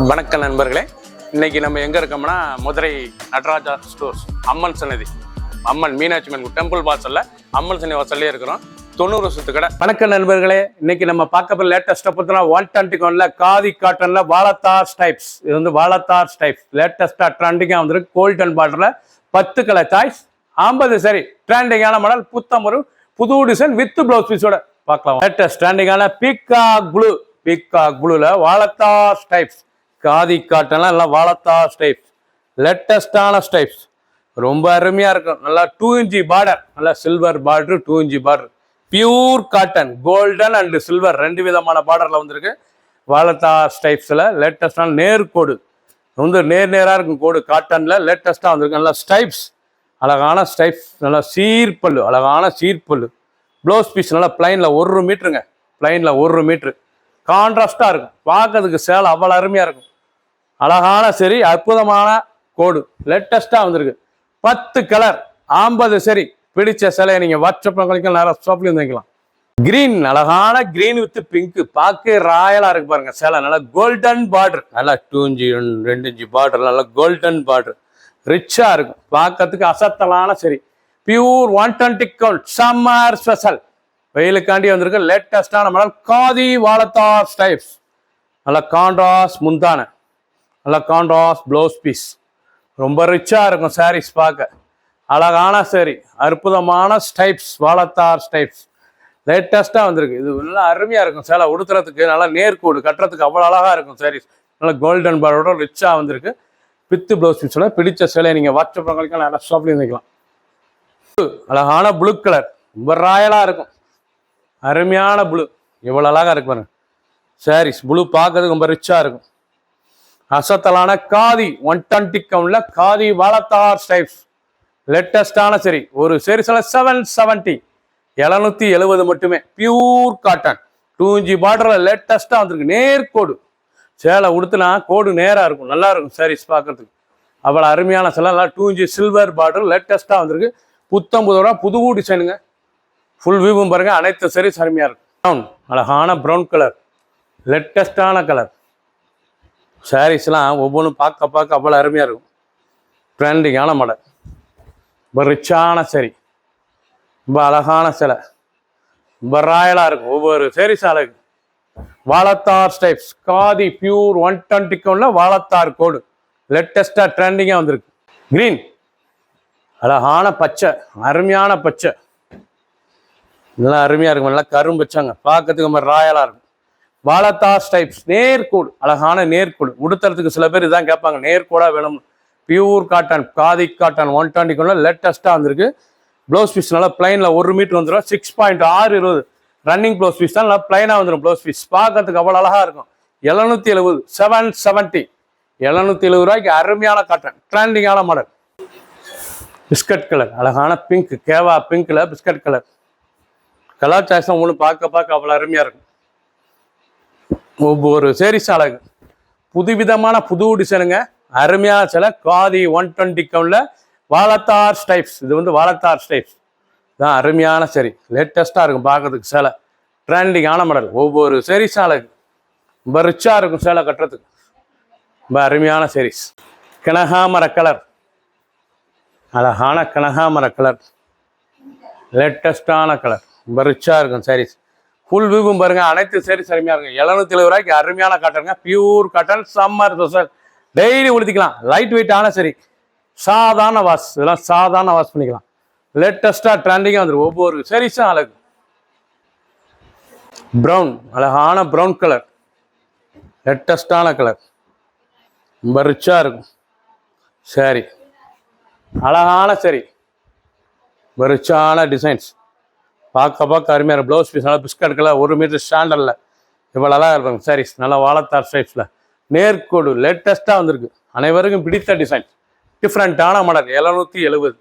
வணக்கம் நண்பர்களே, இன்னைக்கு நம்ம எங்க இருக்கோம்னா மதுரை நடராஜா ஸ்டோர்ஸ் அம்மன் சன்னதி, அம்மன் மீனாட்சி அம்மன் டெம்பிள் வாசல்ல அம்மன் சன்னதி வாசல்லே இருக்கிறோம். 90 வருஷத்து கடை. வணக்கம் நண்பர்களே, இன்னைக்கு நம்ம பார்க்க போற லேட்டஸ்டா பார்த்தா 121ல காதி காட்டன்ல வாலத்தார் ஸ்டைப்ஸ். இது வந்து வாலத்தார் ஸ்டைப்ஸ் லேட்டஸ்டா ட்ரெண்டிங்கா வந்திருக்கு. கோல்டன் பார்டர்ல 10 கலர் சாய்ஸ் 50 சரி ட்ரெண்டிங்கான மாடல், புத்தம் ஒரு புது டிசைன் வித் பிளவுஸ் பீஸோட பார்க்கலாம். லேட்டஸ்ட் ட்ரெண்டிங்கான பீகாக் ப்ளூல வாலத்தார் ஸ்டைப்ஸ் காதி காட்டன்லாம் எல்லாம் வாலத்தார் ஸ்டைப்ஸ் லேட்டஸ்டான ஸ்டைப்ஸ் ரொம்ப அருமையா இருக்கும். நல்லா 2 இன்ச் பார்டர், நல்லா silver border, 2 inch border, pure cotton, golden and silver 2 விதமான பார்டர்ல வந்திருக்கு. வாலத்தார் ஸ்டைப்ஸ்ல லேட்டஸ்டான நேர்கோடு வந்து நேராக இருக்கும் கோடு காட்டன்ல லேட்டஸ்டா வந்திருக்கு. நல்லா ஸ்டைப்ஸ், அழகான ஸ்டைப்ஸ், நல்லா சீர்பல்லு, அழகான சீர்பல்லு. ப்ளவுஸ் பீஸ் நல்லா பிளைன்ல 1 மீட்டருங்க, பிளைன்ல 1 மீட்டரு கான்ட்ராஸ்டா இருக்கும். பார்க்கறதுக்கு சேலை அவ்வளவு அருமையா இருக்கும். அழகான சரி, அற்புதமான கோடு லேட்டஸ்டா வந்திருக்கு. 10 கலர் 50 சரி. பிடிச்ச சிலையை நீங்க வாட்ஸ்அப்ல கழிக்கலாம், நேரம் ஷாப்லயும் வைக்கலாம். கிரீன், அழகான கிரீன் வித் பிங்க், பார்க்க ராயலா இருக்கு பாருங்க. சேலை நல்லா கோல்டன் பார்டர், நல்லா 2 இன்ச் 2 இன்ச் பார்டர், நல்லா கோல்டன் பார்டர், ரிச்சா இருக்கும். பார்க்கறதுக்கு அசத்தலான சரி. பியூர் 120 கவுண்ட் சம்மர் ஸ்பெஷல் வெயிலுக்காண்டி வந்திருக்கு. லேட்டஸ்டான மாடல் காதி வாலத்தார் ஸ்டைப்ஸ். நல்லா கான்ட்ராஸ்ட் முந்தான, நல்லா கான்ட்ராஸ்ட் பிளவுஸ் பீஸ், ரொம்ப ரிச்சா இருக்கும் சாரீஸ் பார்க்க. அழகான சரி, அற்புதமான ஸ்டைப்ஸ் வாலத்தார் ஸ்டைப்ஸ் லேட்டஸ்டா வந்திருக்கு. இது நல்லா அருமையா இருக்கும். சேலை உடுத்துறதுக்கு நல்லா நேர்கோடு கட்டுறதுக்கு அவ்வளோ அழகா இருக்கும் சாரீஸ். நல்லா கோல்டன் பார்டரோட ரிச்சா வந்திருக்கு. வித் பிளவுஸ் பீஸோட பிடிச்ச சேலையை நீங்க வாட்ஸ்அப் கழிக்கலாம், நல்லா ஷாப்லயும் வைக்கலாம். அழகான ப்ளூ கலர், ரொம்ப ராயலா இருக்கும். அருமையான ப்ளூ, எவ்வளோ அழகா இருக்கு பாருங்க சாரீஸ். ப்ளூ பார்க்கறதுக்கு ரொம்ப ரிச்சா இருக்கும். அசத்தலான காதி 120 கவுண்ட்ல காதி வாலத்தார் ஸ்டைப்ஸ் லேட்டஸ்டான சரி. ஒரு சரி சில 770 770 மட்டுமே. பியூர் காட்டன் 2 இன்ச் பார்டர்ல லேட்டஸ்டா வந்திருக்கு. நேர்கோடு சேலை உடுத்துனா கோடு நேரா இருக்கும், நல்லா இருக்கும் சாரீஸ் பார்க்கறதுக்கு. அவ்வளோ அருமையான சேலை. நல்லா 2 இன்ச் சில்வர் பார்டர் லேட்டஸ்டா வந்திருக்கு. ரூபா புது டிசைனுங்க. ஃபுல் வியூவும் பாருங்க. அனைத்து சரி அருமையா இருக்கும். ப்ரௌன், அழகான ப்ரௌன் கலர், லேட்டஸ்டான கலர். சாரீஸ்லாம் ஒவ்வொன்றும் பார்க்க அவ்வளோ அருமையா இருக்கும். ட்ரெண்டிங்கான மாடல், ரொம்ப ரிச்சான சரி, ரொம்ப அழகான சிலை, ரொம்ப ராயலா இருக்கும். ஒவ்வொரு சாரீஸ் அழகு. வாலத்தார் ஸ்டைப்ஸ் காதி பியூர் 120 கவுண்ட்ல வாலத்தார் கோடு லேட்டஸ்டா ட்ரெண்டிங்கா வந்திருக்கு. கிரீன், அழகான பச்சை, அருமையான பச்சை, நல்லா அருமையா இருக்கும். நல்லா கரும் வச்சாங்க, பார்க்கறதுக்கு ரொம்ப ராயலா இருக்கும். வாலத்தார் ஸ்டைப்ஸ் நேர்கோடு, அழகான நேர்கோடு. உடுத்துறதுக்கு சில பேர் இதான் கேட்பாங்க, நேர்கோடா வேணும். பியூர் காட்டன் காதி காட்டன் 120 லேட்டஸ்டா வந்திருக்கு. ப்ளவுஸ் பீஸ் நல்லா பிளைன்ல 1 மீட்டர் வந்துடும். 6.620 ரன்னிங் ப்ளவுஸ் பீஸ் தான். நல்லா பிளைனா வந்துடும் ப்ளவுஸ் பீஸ். பார்க்கறதுக்கு அவ்வளோ அழகா இருக்கும். 770 770 770 ரூபாய்க்கு அருமையான காட்டன் ட்ரெண்டிங்கான மாடல். பிஸ்கட் கலர், அழகான பிங்க், கேவா பிங்க்ல பிஸ்கட் கலர். கலர் சாய்ஸ் ஒன்று பார்க்க அவ்வளோ அருமையா இருக்கும். ஒவ்வொரு சேரீஸ் அழகு. புதுவிதமான புது டிசைனுங்க, அருமையான சிலை. காதி 120 கவுண்ட்ல வாலத்தார் ஸ்டைப்ஸ். இது வந்து வாலத்தார் ஸ்டைப்ஸ் தான். அருமையான சரி, லேட்டஸ்டா இருக்கும் பார்க்கறதுக்கு. சேலை ட்ரெண்டிங்கான மாடல். ஒவ்வொரு சேரீஸ் அழகு, ரொம்ப ரிச்சா இருக்கும் சேலை கட்டுறதுக்கு. ரொம்ப அருமையான சேரீஸ். கனகாமர கலர், அழகான கனகாமர கலர், லேட்டஸ்டான கலர், ரொம்ப ரிச்சா இருக்கும் சாரீஸ். ஃபுல் வியூவும் பாருங்க. அனைத்து சாரீஸ் அருமையா இருக்கும். 770 ரூபாய்க்கு அருமையான காட்டனுங்க. Pure cotton summer special. Daily உடுத்திக்கலாம். லைட் வெயிட்டான சரி, சாதாரண வாஷ், இதெல்லாம் சாதாரண வாஷ் பண்ணிக்கலாம். லேட்டஸ்டா ட்ரெண்டிங்கா வந்துடும். ஒவ்வொரு சாரீஸும் அழகு. ப்ரௌன், அழகான ப்ரௌன் கலர், லேட்டஸ்டான கலர், ரொம்ப ரிச்சா இருக்கும் சரி. அழகான சரி, ரிச்சான டிசைன்ஸ், பார்க்க அருமையாக இருக்கும். ப்ளவுஸ் பீஸ் நல்லா பிஸ்கட் கலர், 1 மீட்டர் ஸ்டாண்டர்டில் இவ்வளோ அழகாக இருப்பாங்க சாரீஸ். நல்லா வாலத்தார் ஸ்டைப்ஸில் நேர்கோடு லேட்டஸ்ட்டாக வந்திருக்கு. அனைவருக்கும் பிடித்த டிசைன், டிஃப்ரெண்ட்டான மாடல். 770.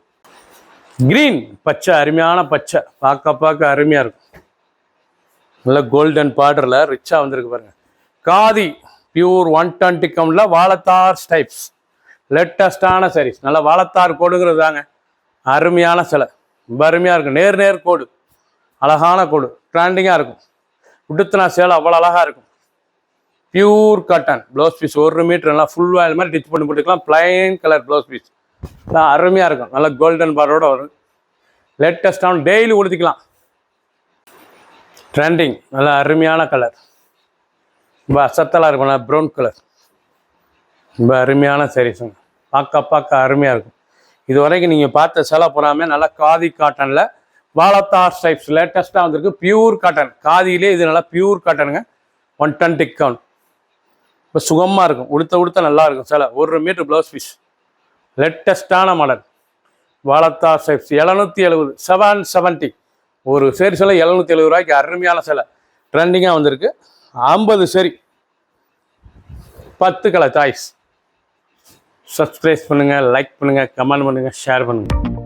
கிரீன் பச்சை, அருமையான பச்சை, பார்க்க அருமையாக இருக்கும். நல்லா கோல்டன் பார்டரில் ரிச்சாக வந்திருக்கு பாருங்க. காதி பியூர் 120 கவுண்ட்ல வாலத்தார் ஸ்டைப்ஸ் லேட்டஸ்டான சாரீஸ். நல்லா வாலத்தார் கோடுங்கிறது தாங்க. அருமையான சிலை, ரொம்ப அருமையாக இருக்கும். நேர் கோடு, அழகான கோடு, ட்ரெண்டிங்காக இருக்கும். உடுத்தினா சேலை அவ்வளோ அழகாக இருக்கும். Pure cotton blouse piece 1 metre நல்லா ஃபுல் வாயில் மாதிரி டிச் பண்ணி போட்டுக்கலாம். பிளைன் கலர் ப்ளவுஸ் பீஸ் நல்லா அருமையாக இருக்கும். நல்லா கோல்டன் பார்டரோட வரும். லேட்டஸ்டான டெய்லி உடுத்திக்கலாம். ட்ரெண்டிங் நல்லா அருமையான கலர், ரொம்ப அசத்தலாக இருக்கும். நல்லா ப்ரௌன் கலர், ரொம்ப அருமையான சாரீஸுங்க. பார்க்க அருமையாக இருக்கும். இது வரைக்கும் நீங்கள் பார்த்த சில புறாமல் நல்லா காதி காட்டனில் வாலத்தார் ஸ்டைப்ஸ் லேட்டஸ்ட்டாக வந்திருக்கு. பியூர் காட்டன், காதியிலே இது நல்லா பியூர் காட்டனுங்க. 120 கவுண்ட். இப்போ சுகமாக இருக்கும், உடுத்த நல்லா இருக்கும். சில 1 மீட்டர் ப்ளவுஸ் பீஸ், லேட்டஸ்டான மாடல் வாலத்தார் ஸ்டைப்ஸ் 770 770. ஒரு சேரி சிலை 770 ரூபாய்க்கு அருமையான சிலை ட்ரெண்டிங்காக வந்திருக்கு. 50 சரி 10 கலர் சாய்ஸ். சப்ஸ்கிரைப் பண்ணுங்கள், லைக் பண்ணுங்கள், கமெண்ட் பண்ணுங்கள், ஷேர் பண்ணுங்கள்.